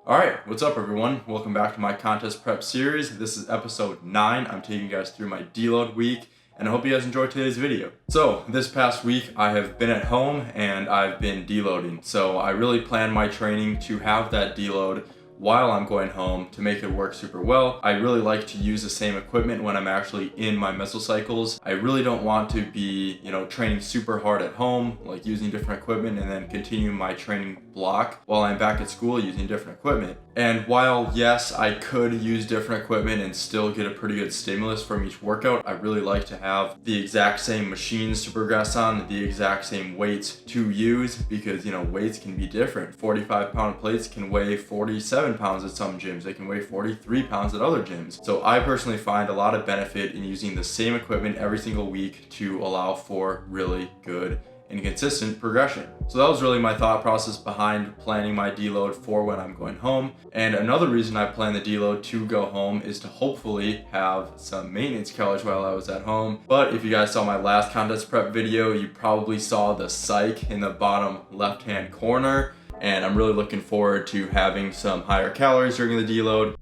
Alright, what's up everyone? Welcome back to my contest prep series. This is episode 9. I'm taking you guys through my deload week, and I hope you guys enjoyed today's video. So, this past week I have been at home and I've been deloading. So I really plan my training to have that deload while I'm going home to make it work super well. I really like to use the same equipment when I'm actually in my mesocycles. I really don't want to be, training super hard at home, like using different equipment and then continue my training block while I'm back at school using different equipment. And while yes, I could use different equipment and still get a pretty good stimulus from each workout, I really like to have the exact same machines to progress on, the exact same weights to use, because weights can be different. 45-pound plates can weigh 47 pounds at some gyms. They can weigh 43 pounds at other gyms. So I personally find a lot of benefit in using the same equipment every single week to allow for really good and consistent progression. So that was really my thought process behind planning my deload for when I'm going home. And another reason I plan the deload to go home is to hopefully have some maintenance calories while I was at home. But if you guys saw my last contest prep video, you probably saw the psych in the bottom left-hand corner. And I'm really looking forward to having some higher calories during the deload.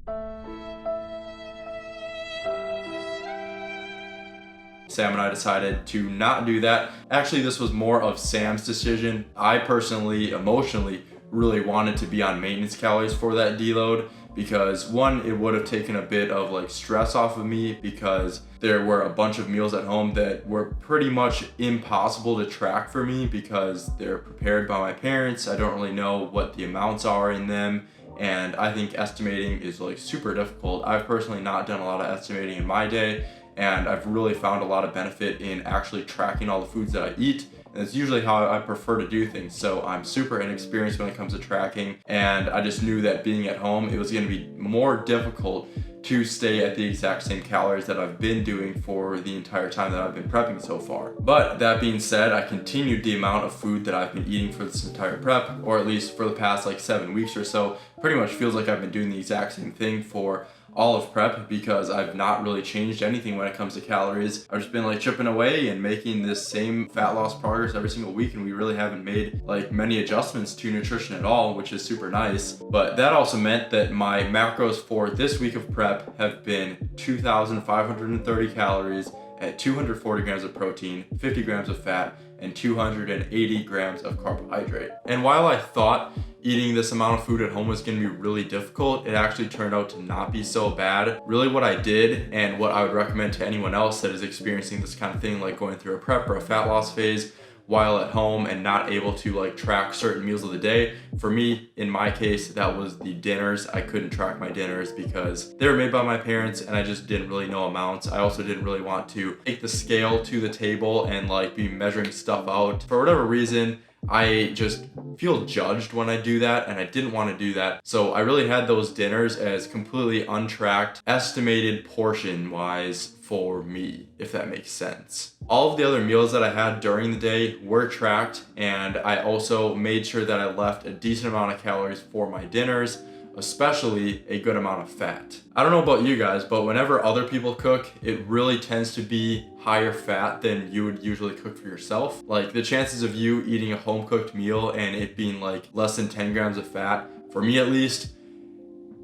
Sam and I decided to not do that. Actually, this was more of Sam's decision. I personally, emotionally, really wanted to be on maintenance calories for that deload because one, it would have taken a bit of stress off of me because there were a bunch of meals at home that were pretty much impossible to track for me because they're prepared by my parents. I don't really know what the amounts are in them. And I think estimating is super difficult. I've personally not done a lot of estimating in my day, and I've really found a lot of benefit in actually tracking all the foods that I eat. And it's usually how I prefer to do things. So I'm super inexperienced when it comes to tracking, and I just knew that being at home, it was gonna be more difficult to stay at the exact same calories that I've been doing for the entire time that I've been prepping so far. But that being said, I continued the amount of food that I've been eating for this entire prep, or at least for the past 7 weeks or so. Pretty much feels like I've been doing the exact same thing for all of prep because I've not really changed anything when it comes to calories. I've just been chipping away and making this same fat loss progress every single week, and we really haven't made many adjustments to nutrition at all, which is super nice. But that also meant that my macros for this week of prep have been 2,530 calories at 240 grams of protein, 50 grams of fat, and 280 grams of carbohydrate. And while I thought eating this amount of food at home was going to be really difficult, it actually turned out to not be so bad. Really what I did, and what I would recommend to anyone else that is experiencing this kind of thing, like going through a prep or a fat loss phase while at home and not able to track certain meals of the day. For me, in my case, that was the dinners. I couldn't track my dinners because they were made by my parents and I just didn't really know amounts. I also didn't really want to take the scale to the table and be measuring stuff out. For whatever reason, I just feel judged when I do that, and I didn't want to do that. So I really had those dinners as completely untracked, estimated portion wise for me, if that makes sense. All of the other meals that I had during the day were tracked, and I also made sure that I left a decent amount of calories for my dinners, especially a good amount of fat. I don't know about you guys, but whenever other people cook, it really tends to be higher fat than you would usually cook for yourself. The chances of you eating a home cooked meal and it being less than 10 grams of fat, for me at least,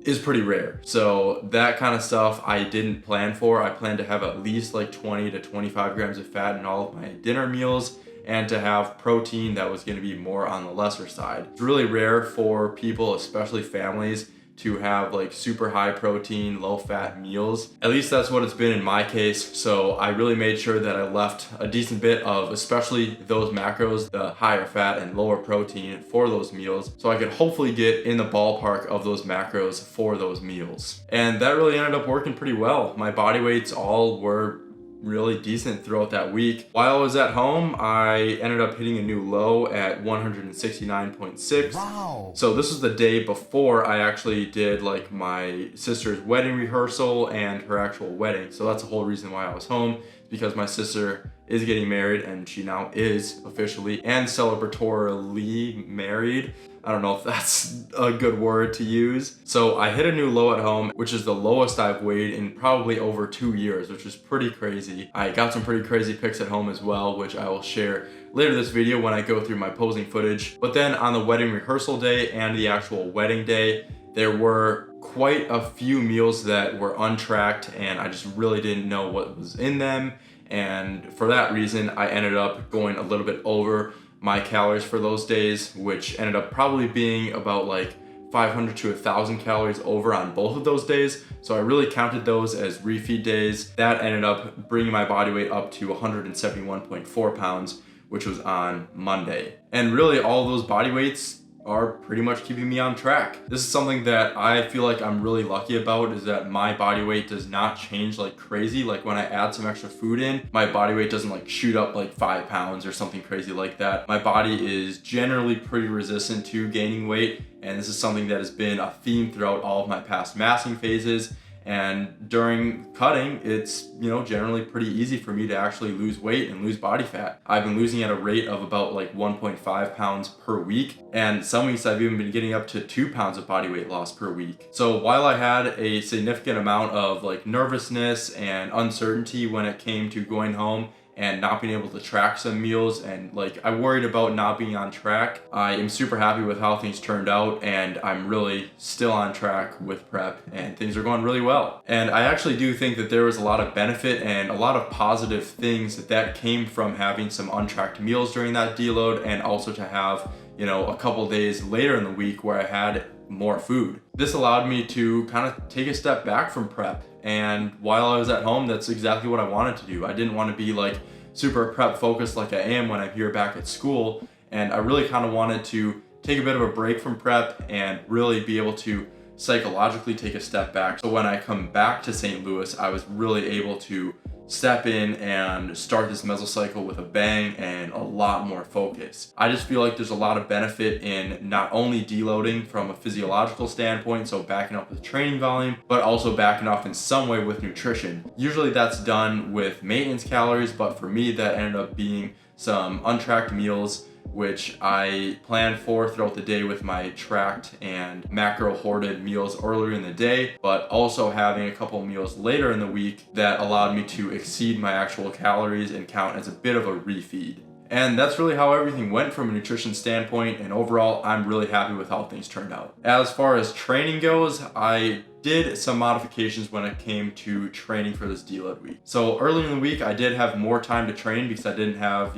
is pretty rare. So that kind of stuff I didn't plan for. I planned to have at least 20 to 25 grams of fat in all of my dinner meals, and to have protein that was going to be more on the lesser side. It's really rare for people, especially families, to have super high protein, low fat meals. At least that's what it's been in my case. So I really made sure that I left a decent bit of, especially those macros, the higher fat and lower protein for those meals, so I could hopefully get in the ballpark of those macros for those meals. And that really ended up working pretty well. My body weights all were really decent throughout that week. While I was at home, I ended up hitting a new low at 169.6. Wow. So this was the day before I actually did my sister's wedding rehearsal and her actual wedding. So that's the whole reason why I was home, because my sister is getting married, and she now is officially and celebratorily married. I don't know if that's a good word to use. So I hit a new low at home, which is the lowest I've weighed in probably over 2 years, which is pretty crazy. I got some pretty crazy pics at home as well, which I will share later this video when I go through my posing footage. But then on the wedding rehearsal day and the actual wedding day, there were quite a few meals that were untracked and I just really didn't know what was in them. And for that reason, I ended up going a little bit over my calories for those days, which ended up probably being about like 500 to 1,000 calories over on both of those days. So I really counted those as refeed days. That ended up bringing my body weight up to 171.4 pounds, which was on Monday. And really all those body weights are pretty much keeping me on track. This is something that I feel like I'm really lucky about, is that my body weight does not change like crazy. Like when I add some extra food in, my body weight doesn't like shoot up like 5 pounds or something crazy like that. My body is generally pretty resistant to gaining weight, and this is something that has been a theme throughout all of my past massing phases. And during cutting, it's, generally pretty easy for me to actually lose weight and lose body fat. I've been losing at a rate of about like 1.5 pounds per week. And some weeks I've even been getting up to 2 pounds of body weight loss per week. So while I had a significant amount of like nervousness and uncertainty when it came to going home and not being able to track some meals, and like I worried about not being on track, I am super happy with how things turned out, and I'm really still on track with prep and things are going really well. And I actually do think that there was a lot of benefit and a lot of positive things that came from having some untracked meals during that deload, and also to have a couple days later in the week where I had more food. This allowed me to kind of take a step back from prep, and while I was at home, that's exactly what I wanted to do. I didn't want to be like super prep focused like I am when I'm here back at school, and I really kind of wanted to take a bit of a break from prep and really be able to psychologically take a step back. So when I come back to St. Louis, I was really able to step in and start this mesocycle with a bang and a lot more focus. I just feel like there's a lot of benefit in not only deloading from a physiological standpoint, so backing up with training volume, but also backing off in some way with nutrition. Usually that's done with maintenance calories, but for me that ended up being some untracked meals, which I planned for throughout the day with my tracked and macro hoarded meals earlier in the day, but also having a couple meals later in the week that allowed me to exceed my actual calories and count as a bit of a refeed. And that's really how everything went from a nutrition standpoint, and overall I'm really happy with how things turned out. As far as training goes, I did some modifications when it came to training for this deload week. So early in the week I did have more time to train because I didn't have,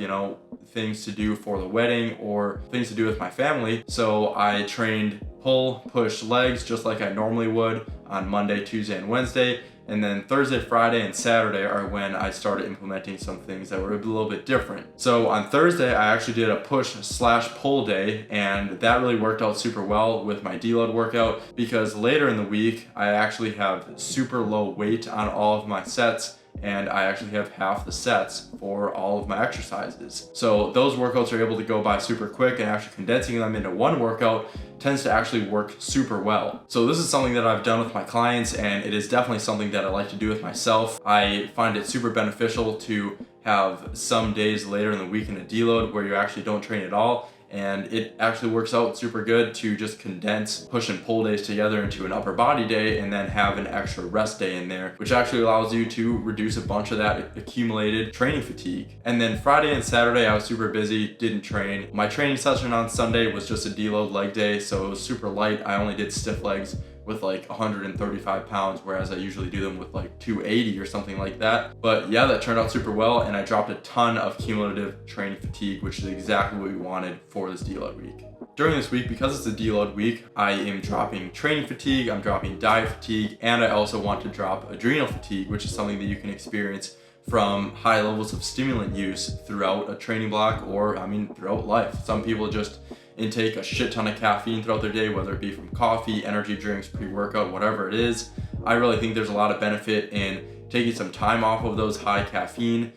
things to do for the wedding or things to do with my family. So I trained pull, push, legs just like I normally would on Monday, Tuesday, and Wednesday. And then Thursday, Friday, and Saturday are when I started implementing some things that were a little bit different. So on Thursday, I actually did a push/pull day, and that really worked out super well with my deload workout, because later in the week, I actually have super low weight on all of my sets, and I actually have half the sets for all of my exercises. So those workouts are able to go by super quick, and actually condensing them into one workout tends to actually work super well. So this is something that I've done with my clients, and it is definitely something that I like to do with myself. I find it super beneficial to have some days later in the week in a deload where you actually don't train at all, and it actually works out super good to just condense push and pull days together into an upper body day and then have an extra rest day in there, which actually allows you to reduce a bunch of that accumulated training fatigue. And then Friday and Saturday I was super busy, didn't train. My training session on Sunday was just a deload leg day, so it was super light. I only did stiff legs with like 135 pounds, whereas I usually do them with like 280 or something like that. But yeah, that turned out super well, and I dropped a ton of cumulative training fatigue, which is exactly what we wanted for this deload week. During this week, because it's a deload week, I am dropping training fatigue, I'm dropping diet fatigue, and I also want to drop adrenal fatigue, which is something that you can experience from high levels of stimulant use throughout a training block, or throughout life. Some people just intake a shit ton of caffeine throughout their day, whether it be from coffee, energy drinks, pre-workout, whatever it is. I really think there's a lot of benefit in taking some time off of those high caffeine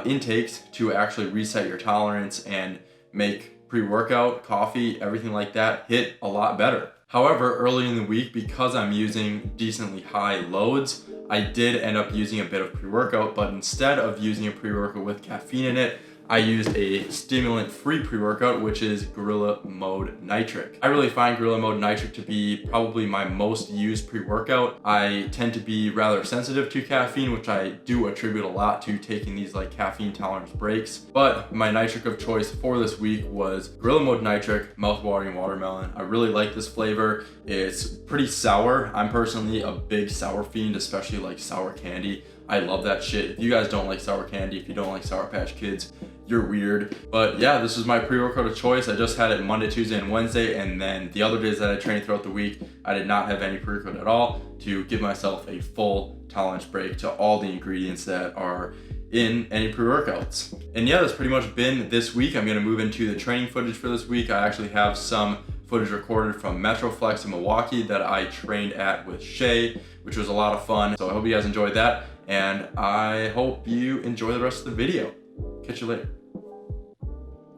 intakes to actually reset your tolerance and make pre-workout, coffee, everything like that hit a lot better. However, early in the week, because I'm using decently high loads, I did end up using a bit of pre-workout, but instead of using a pre-workout with caffeine in it, I used a stimulant-free pre-workout, which is Gorilla Mode Nitric. I really find Gorilla Mode Nitric to be probably my most used pre-workout. I tend to be rather sensitive to caffeine, which I do attribute a lot to taking these like caffeine tolerance breaks. But my nitric of choice for this week was Gorilla Mode Nitric Mouthwatering Watermelon. I really like this flavor. It's pretty sour. I'm personally a big sour fiend, especially like sour candy. I love that shit. If you guys don't like sour candy, if you don't like Sour Patch Kids, you're weird. But yeah, this was my pre-workout of choice. I just had it Monday, Tuesday, and Wednesday, and then the other days that I trained throughout the week, I did not have any pre-workout at all to give myself a full tolerance break to all the ingredients that are in any pre-workouts. And yeah, that's pretty much been this week. I'm gonna move into the training footage for this week. I actually have some footage recorded from Metroflex in Milwaukee that I trained at with Shay, which was a lot of fun. So I hope you guys enjoyed that, and I hope you enjoy the rest of the video. Catch you later.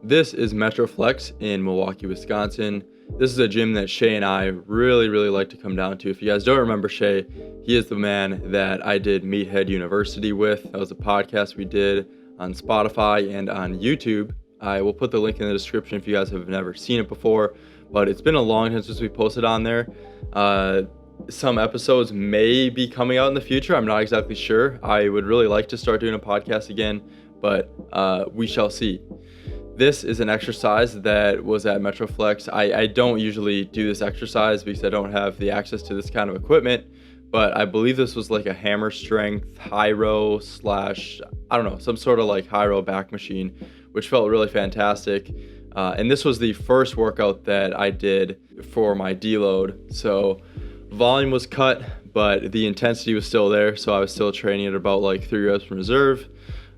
This is Metroflex in Milwaukee, Wisconsin. This is a gym that Shay and I really like to come down to. If you guys don't remember Shay, he is the man that I did Meathead University with. That was a podcast we did on Spotify and on YouTube. I will put the link in the description if you guys have never seen it before, but it's been a long time since we posted on there. Some episodes may be coming out in the future. I'm not exactly sure. I would really like to start doing a podcast again, but we shall see. This is an exercise that was at Metroflex. I don't usually do this exercise because I don't have the access to this kind of equipment, but I believe this was like a hammer strength high row slash, I don't know, some sort of like high row back machine, which felt really fantastic. And this was the first workout that I did for my deload. So volume was cut, but the intensity was still there. So I was still training at about like 3 reps from reserve.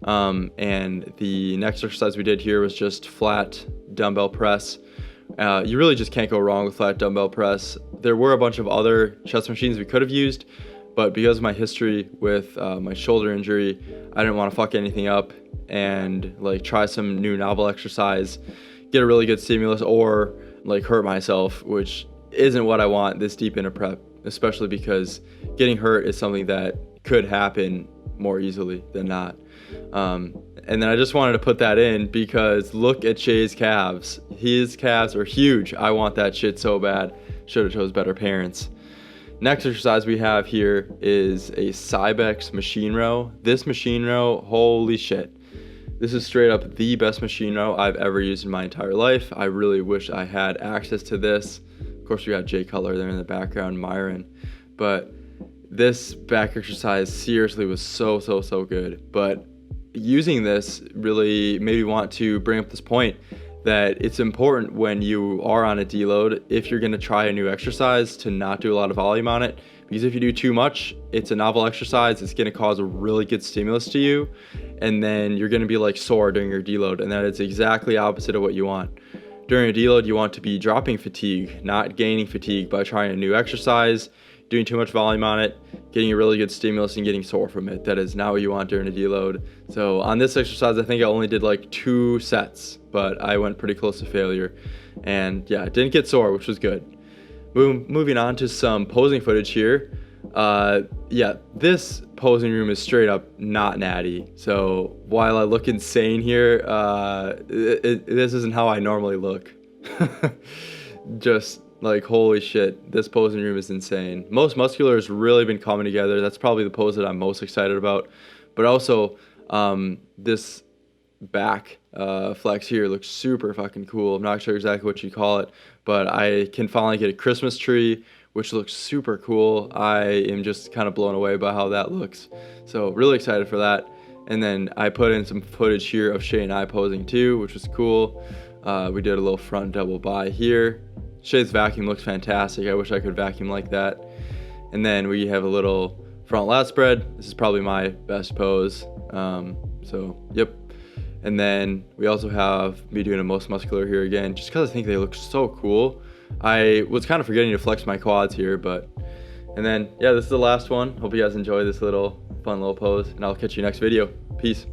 And the next exercise we did here was just flat dumbbell press. You really just can't go wrong with flat dumbbell press. There were a bunch of other chest machines we could have used, but because of my history with my shoulder injury, I didn't want to fuck anything up and like try some new novel exercise, get a really good stimulus, or like hurt myself, which isn't what I want this deep into prep, especially because getting hurt is something that could happen more easily than not. And then I just wanted to put that in because look at Shay's calves. His calves are huge. I want that shit so bad. Should have chose better parents. Next exercise we have here is a Cybex Machine Row. This machine row, holy shit. This is straight up the best machine row I've ever used in my entire life. I really wish I had access to this. Of course, we got Jay Cutler there in the background, Myron. But this back exercise seriously was so good. But using this really made me want to bring up this point that it's important when you are on a deload, if you're going to try a new exercise, to not do a lot of volume on it, because if you do too much, it's a novel exercise, it's going to cause a really good stimulus to you, and then you're going to be like sore during your deload, and that is exactly opposite of what you want. During a deload, you want to be dropping fatigue, not gaining fatigue by trying a new exercise, doing too much volume on it, getting a really good stimulus and getting sore from it. That is not what you want during a deload. So on this exercise, I think I only did like 2 sets, but I went pretty close to failure. And yeah, didn't get sore, which was good. Moving on to some posing footage here. Yeah, this posing room is straight up not natty. So while I look insane here, this isn't how I normally look. Just like, holy shit, this posing room is insane. Most muscular has really been coming together. That's probably the pose that I'm most excited about. But also, this back flex here looks super fucking cool. I'm not sure exactly what you call it, but I can finally get a Christmas tree, which looks super cool. I am just kind of blown away by how that looks. So really excited for that. And then I put in some footage here of Shay and I posing too, which was cool. We did a little front double bi here. Shay's vacuum looks fantastic. I wish I could vacuum like that. And then we have a little front lat spread. This is probably my best pose. So, yep. And then we also have me doing a most muscular here again, just because I think they look so cool. I was kind of forgetting to flex my quads here, and then, yeah, this is the last one. Hope you guys enjoy this little fun little pose, and I'll catch you next video. Peace.